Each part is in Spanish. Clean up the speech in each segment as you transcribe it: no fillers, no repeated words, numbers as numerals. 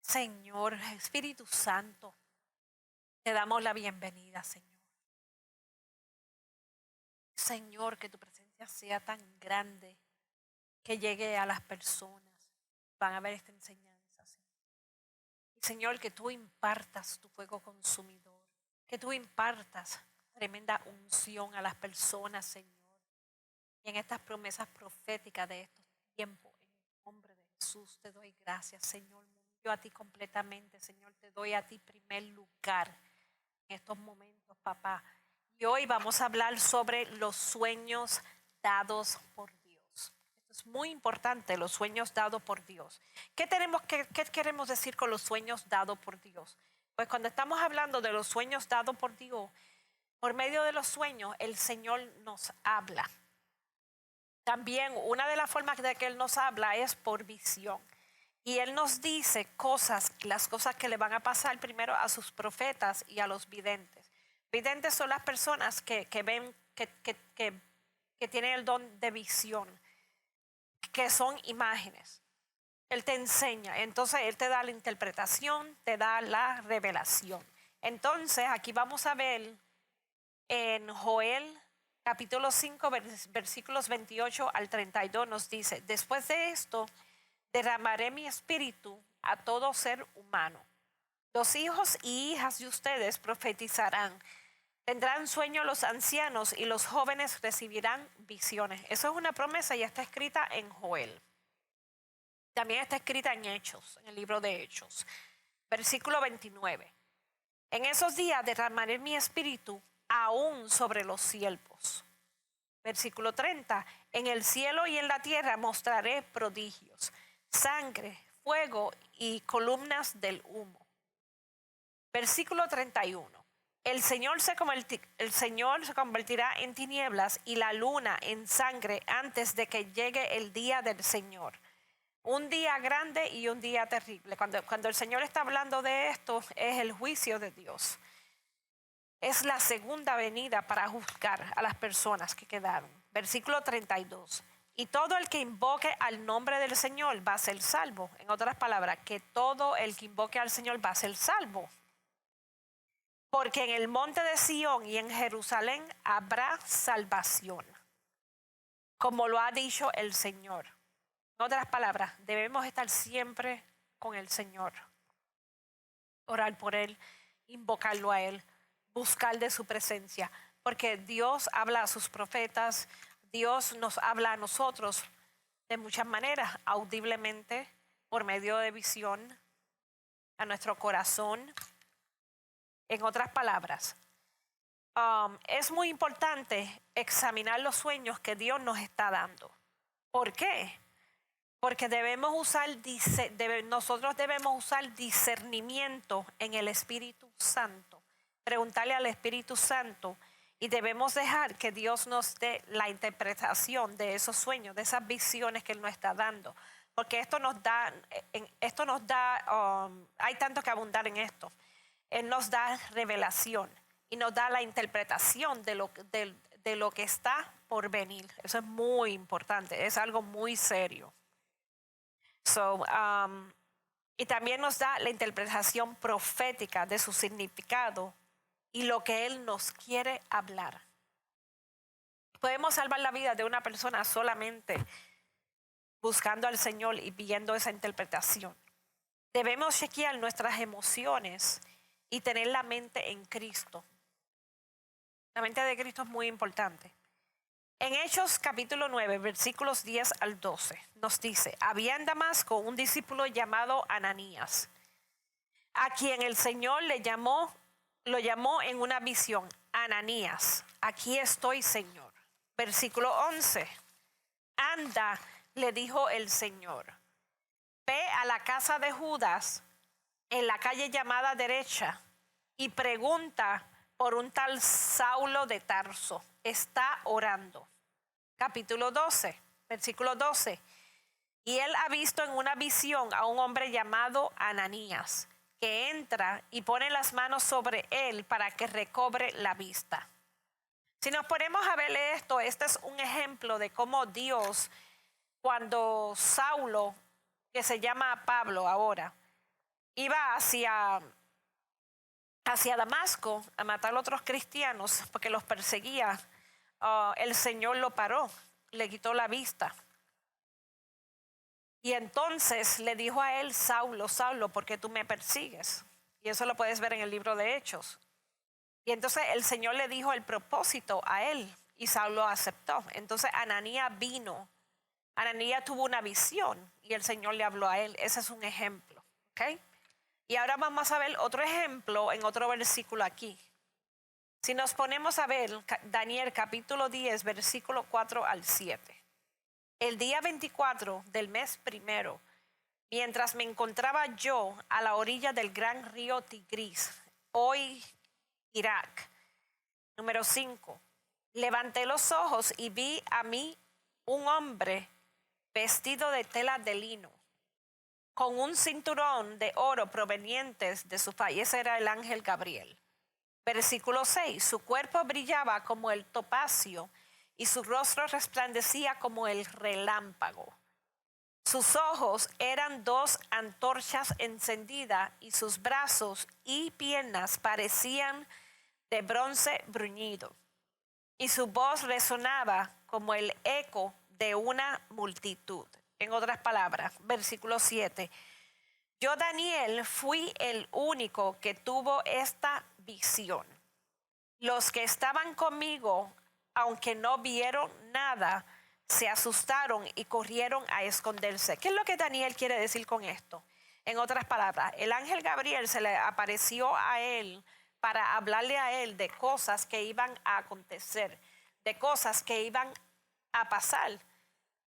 Señor, Espíritu Santo, te damos la bienvenida, Señor. Señor, que tu presencia sea tan grande que llegue a las personas. Van a ver esta enseñanza, Señor. Y Señor, que tú impartas tu fuego consumidor, que tú impartas tremenda unción a las personas, Señor. Y en estas promesas proféticas de estos tiempos, en el nombre de Jesús, te doy gracias, Señor. Yo a ti completamente, Señor, te doy a ti primer lugar en estos momentos, papá. Y hoy vamos a hablar sobre los sueños dados por Dios. Esto es muy importante, los sueños dados por Dios. ¿Qué queremos decir con los sueños dados por Dios? Pues cuando estamos hablando de los sueños dados por Dios, por medio de los sueños, el Señor nos habla. También una de las formas de que Él nos habla es por visión. Y Él nos dice las cosas que le van a pasar primero a sus profetas y a los videntes. Videntes son las personas que ven, que tienen el don de visión, que son imágenes. Él te enseña, entonces Él te da la interpretación, te da la revelación. Entonces aquí vamos a ver en Joel capítulo 5 versículos 28 al 32 nos dice: después de esto derramaré mi espíritu a todo ser humano. Los hijos y hijas de ustedes profetizarán. Tendrán sueño los ancianos y los jóvenes recibirán visiones. Eso es una promesa y está escrita en Joel. También está escrita en Hechos, en el libro de Hechos. Versículo 29. En esos días derramaré mi espíritu aún sobre los siervos. Versículo 30. En el cielo y en la tierra mostraré prodigios, sangre, fuego y columnas del humo. Versículo 31. El Señor se convertirá en tinieblas y la luna en sangre antes de que llegue el día del Señor. Un día grande y un día terrible. Cuando el Señor está hablando de esto, es el juicio de Dios. Es la segunda venida para juzgar a las personas que quedaron. Versículo 32. Y todo el que invoque al nombre del Señor va a ser salvo. En otras palabras, que todo el que invoque al Señor va a ser salvo. Porque en el monte de Sión y en Jerusalén habrá salvación, como lo ha dicho el Señor. En otras palabras, debemos estar siempre con el Señor. Orar por Él, invocarlo a Él, buscar de su presencia. Porque Dios habla a sus profetas, Dios nos habla a nosotros de muchas maneras, audiblemente, por medio de visión, a nuestro corazón. En otras palabras, es muy importante examinar los sueños que Dios nos está dando. ¿Por qué? Porque nosotros debemos usar discernimiento en el Espíritu Santo. Preguntarle al Espíritu Santo y debemos dejar que Dios nos dé la interpretación de esos sueños, de esas visiones que Él nos está dando. Porque esto nos da, hay tanto que abundar en esto. Él nos da revelación y nos da la interpretación de lo que está por venir. Eso es muy importante, es algo muy serio. Y también nos da la interpretación profética de su significado y lo que Él nos quiere hablar. Podemos salvar la vida de una persona solamente buscando al Señor y viendo esa interpretación. Debemos chequear nuestras emociones y tener la mente en Cristo. La mente de Cristo es muy importante. En Hechos capítulo 9, versículos 10 al 12, nos dice: había en Damasco un discípulo llamado Ananías, a quien el Señor lo llamó en una visión: Ananías, aquí estoy, Señor. Versículo 11, anda, le dijo el Señor, ve a la casa de Judas, en la calle llamada Derecha, y pregunta por un tal Saulo de Tarso. Está orando. Capítulo 12, versículo 12. Y él ha visto en una visión a un hombre llamado Ananías, que entra y pone las manos sobre él para que recobre la vista. Si nos ponemos a ver esto, este es un ejemplo de cómo Dios, cuando Saulo, que se llama Pablo ahora, iba hacia Damasco a matar a otros cristianos porque los perseguía, el Señor lo paró, le quitó la vista. Y entonces le dijo a él: Saulo, Saulo, ¿por qué tú me persigues? Y eso lo puedes ver en el libro de Hechos. Y entonces el Señor le dijo el propósito a él y Saulo aceptó. Entonces Ananías vino. Ananías tuvo una visión y el Señor le habló a él. Ese es un ejemplo. ¿Okay? Y ahora vamos a ver otro ejemplo en otro versículo aquí. Si nos ponemos a ver Daniel capítulo 10, versículo 4 al 7. El día 24 del mes primero, mientras me encontraba yo a la orilla del gran río Tigris, hoy Irak. Número 5. Levanté los ojos y vi a mí un hombre vestido de tela de lino, con un cinturón de oro provenientes de su país. Ese era el ángel Gabriel. Versículo 6. Su cuerpo brillaba como el topacio y su rostro resplandecía como el relámpago. Sus ojos eran 2 antorchas encendidas y sus brazos y piernas parecían de bronce bruñido. Y su voz resonaba como el eco de una multitud. En otras palabras, versículo 7. Yo, Daniel, fui el único que tuvo esta visión. Los que estaban conmigo, aunque no vieron nada, se asustaron y corrieron a esconderse. ¿Qué es lo que Daniel quiere decir con esto? En otras palabras, el ángel Gabriel se le apareció a él para hablarle a él de cosas que iban a acontecer, de cosas que iban a pasar.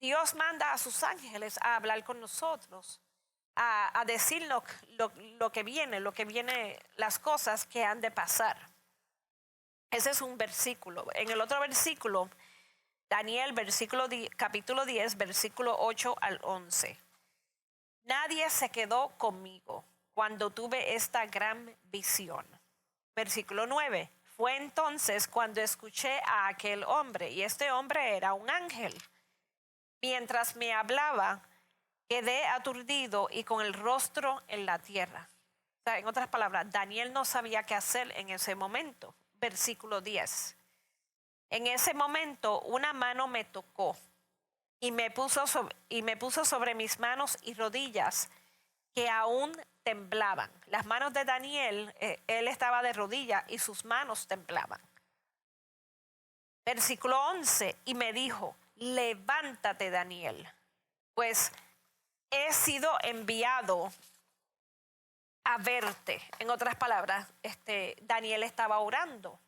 Dios manda a sus ángeles a hablar con nosotros, a decirnos lo que viene, las cosas que han de pasar. Ese es un versículo. En el otro versículo, Daniel, capítulo 10, versículo 8 al 11. Nadie se quedó conmigo cuando tuve esta gran visión. Versículo 9. Fue entonces cuando escuché a aquel hombre, y este hombre era un ángel. Mientras me hablaba, quedé aturdido y con el rostro en la tierra. O sea, en otras palabras, Daniel no sabía qué hacer en ese momento. Versículo 10. En ese momento una mano me tocó y me puso sobre mis manos y rodillas que aún temblaban. Las manos de Daniel, él estaba de rodillas y sus manos temblaban. Versículo 11, y me dijo: levántate, Daniel, pues he sido enviado a verte. En otras palabras, Daniel estaba orando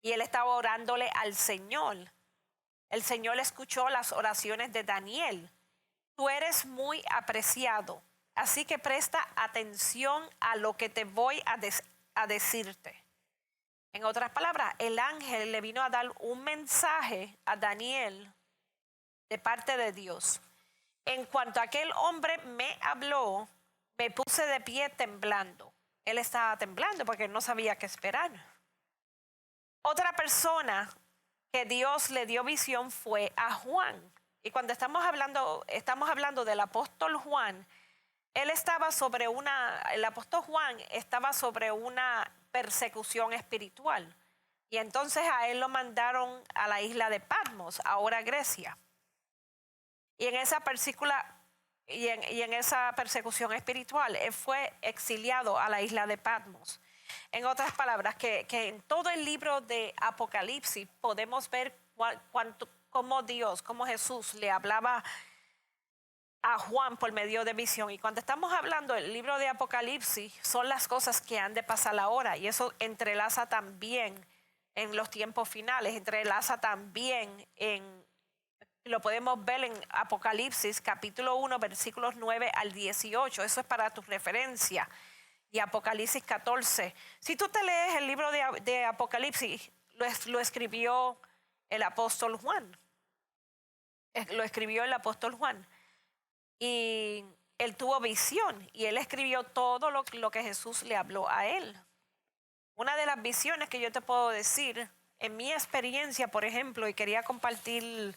y él estaba orándole al Señor. El Señor escuchó las oraciones de Daniel. Tú eres muy apreciado, así que presta atención a lo que te voy a decirte. En otras palabras, el ángel le vino a dar un mensaje a Daniel de parte de Dios. En cuanto aquel hombre me habló, me puse de pie temblando. Él estaba temblando porque no sabía qué esperar. Otra persona que Dios le dio visión fue a Juan. Y cuando estamos hablando del apóstol Juan, el apóstol Juan estaba sobre una persecución espiritual. Y entonces a él lo mandaron a la isla de Patmos, ahora Grecia. Y en esa persecución espiritual, él fue exiliado a la isla de Patmos. En otras palabras, que en todo el libro de Apocalipsis podemos ver cómo Jesús le hablaba a Juan por medio de visión. Y cuando estamos hablando del libro de Apocalipsis, son las cosas que han de pasar ahora. Y eso entrelaza también en los tiempos finales, entrelaza también lo podemos ver en Apocalipsis capítulo 1, versículos 9 al 18. Eso es para tu referencia. Y Apocalipsis 14. Si tú te lees el libro de Apocalipsis, lo escribió el apóstol Juan. Lo escribió el apóstol Juan. Y él tuvo visión y él escribió todo lo que Jesús le habló a él. Una de las visiones que yo te puedo decir, en mi experiencia, por ejemplo, y quería compartir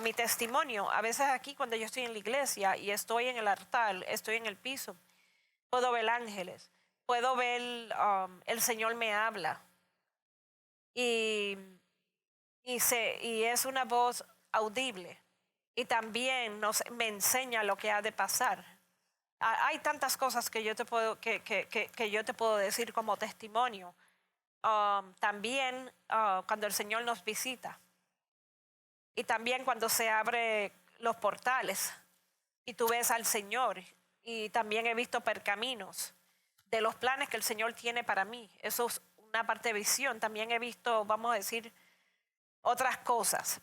mi testimonio. A veces aquí cuando yo estoy en la iglesia y estoy en el altar, estoy en el piso, puedo ver ángeles, puedo ver el Señor me habla. Y y es una voz audible. Y también me enseña lo que ha de pasar. Hay tantas cosas que yo te puedo, que yo te puedo decir como testimonio. También cuando el Señor nos visita. Y también cuando se abren los portales y tú ves al Señor. Y también he visto percaminos de los planes que el Señor tiene para mí. Eso es una parte de visión. También he visto, vamos a decir, otras cosas.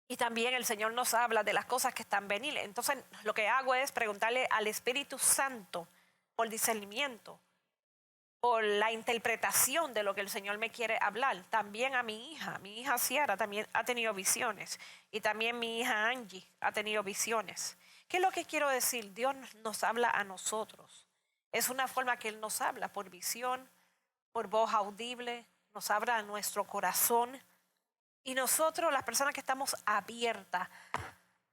Y también el Señor nos habla de las cosas que están venibles. Entonces lo que hago es preguntarle al Espíritu Santo por discernimiento, por la interpretación de lo que el Señor me quiere hablar. También a mi hija Ciara también ha tenido visiones. Y también mi hija Angie ha tenido visiones. ¿Qué es lo que quiero decir? Dios nos habla a nosotros. Es una forma que Él nos habla, por visión, por voz audible, nos habla a nuestro corazón. Y nosotros, las personas que estamos abiertas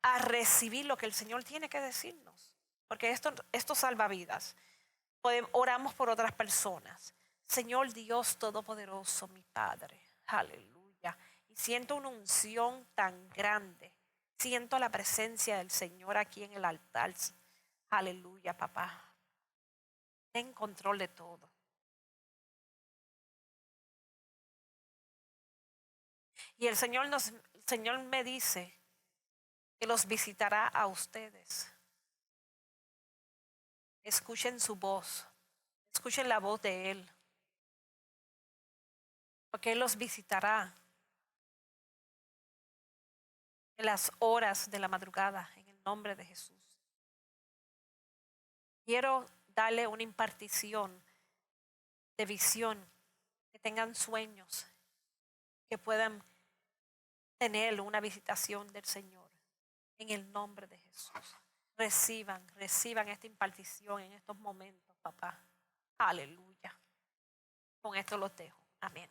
a recibir lo que el Señor tiene que decirnos, porque esto salva vidas. Oramos por otras personas. Señor Dios Todopoderoso, mi Padre, aleluya. Y siento una unción tan grande. Siento la presencia del Señor aquí en el altar. Aleluya, papá. Ten control de todo. Y el Señor me dice que los visitará a ustedes. Escuchen su voz, escuchen la voz de Él, porque Él los visitará en las horas de la madrugada, en el nombre de Jesús. Quiero darle una impartición de visión, que tengan sueños, que puedan tener una visitación del Señor, en el nombre de Jesús. Reciban esta impartición en estos momentos, papá. Aleluya. Con esto los dejo. Amén.